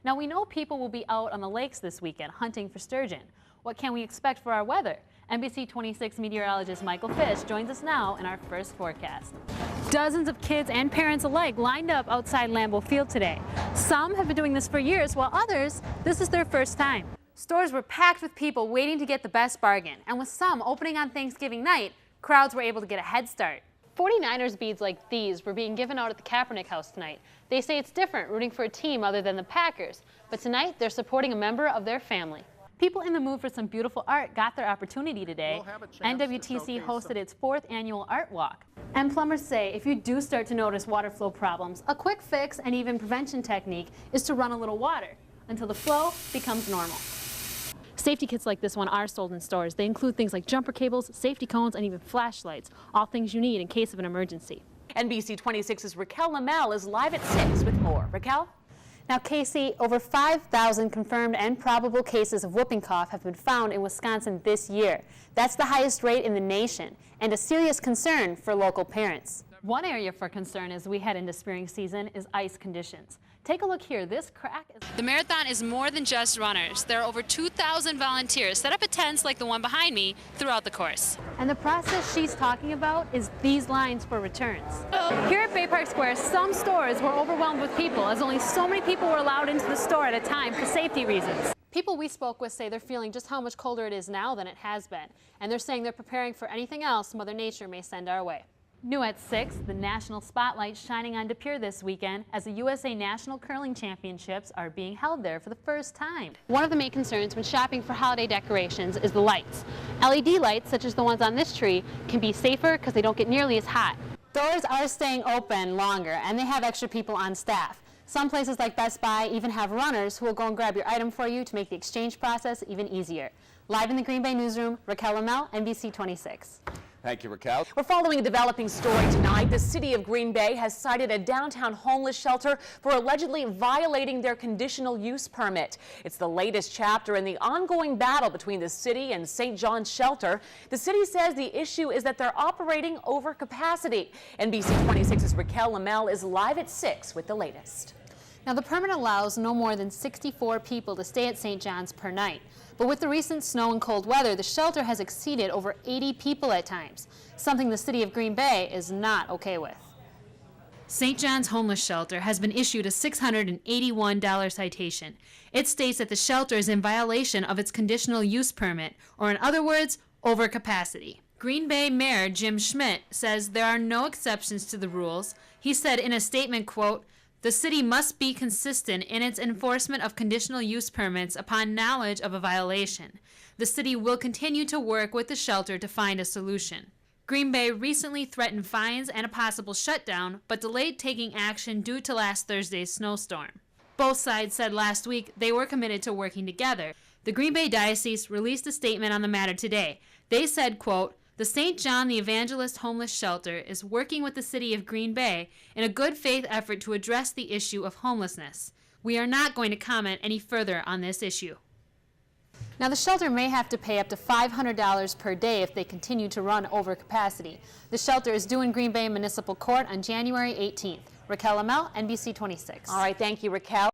Now we know people will be out on the lakes this weekend hunting for sturgeon. What can we expect for our weather? NBC 26 meteorologist Michael Fish joins us now in our first forecast. Dozens of kids and parents alike lined up outside Lambeau Field today. Some have been doing this for years, while others, this is their first time. Stores were packed with people waiting to get the best bargain, and with some opening on Thanksgiving night, crowds were able to get a head start. 49ers beads like these were being given out at the Kaepernick House tonight. They say it's different rooting for a team other than the Packers, but tonight they're supporting a member of their family. People in the mood for some beautiful art got their opportunity today. NWTC hosted its 4th annual art walk. And plumbers say if you do start to notice water flow problems, a quick fix and even prevention technique is to run a little water until the flow becomes normal. Safety kits like this one are sold in stores. They include things like jumper cables, safety cones, and even flashlights, all things you need in case of an emergency. NBC 26's Raquel Lamel is live at 6 with more. Raquel? Now, Casey, over 5,000 confirmed and probable cases of whooping cough have been found in Wisconsin this year. That's the highest rate in the nation and a serious concern for local parents. One area for concern as we head into spring season is ice conditions. Take a look here. This crack is... The marathon is more than just runners. There are over 2,000 volunteers set up at tents like the one behind me throughout the course. And the process she's talking about is these lines for returns. Here at Bay Park Square, some stores were overwhelmed with people as only so many people were allowed into the store at a time for safety reasons. People we spoke with say they're feeling just how much colder it is now than it has been. And they're saying they're preparing for anything else Mother Nature may send our way. New at 6, the national spotlight shining on De Pere this weekend as the USA National Curling Championships are being held there for the first time. One of the main concerns when shopping for holiday decorations is the lights. LED lights, such as the ones on this tree, can be safer because they don't get nearly as hot. Doors are staying open longer, and they have extra people on staff. Some places like Best Buy even have runners who will go and grab your item for you to make the exchange process even easier. Live in the Green Bay newsroom, Raquel Lamel, NBC 26. Thank you, Raquel. We're following a developing story tonight. The city of Green Bay has cited a downtown homeless shelter for allegedly violating their conditional use permit. It's the latest chapter in the ongoing battle between the city and St. John's Shelter. The city says the issue is that they're operating over capacity. NBC 26's Raquel Lamel is live at 6 with the latest. Now, the permit allows no more than 64 people to stay at St. John's per night. But with the recent snow and cold weather, the shelter has exceeded over 80 people at times, something the city of Green Bay is not okay with. St. John's Homeless Shelter has been issued a $681 citation. It states that the shelter is in violation of its conditional use permit, or in other words, overcapacity. Green Bay Mayor Jim Schmidt says there are no exceptions to the rules. He said in a statement, quote, "The city must be consistent in its enforcement of conditional use permits upon knowledge of a violation. The city will continue to work with the shelter to find a solution." Green Bay recently threatened fines and a possible shutdown, but delayed taking action due to last Thursday's snowstorm. Both sides said last week they were committed to working together. The Green Bay Diocese released a statement on the matter today. They said, quote, "The St. John the Evangelist Homeless Shelter is working with the city of Green Bay in a good faith effort to address the issue of homelessness. We are not going to comment any further on this issue." Now, the shelter may have to pay up to $500 per day if they continue to run over capacity. The shelter is due in Green Bay Municipal Court on January 18th. Raquel Lamel, NBC 26. All right, thank you, Raquel.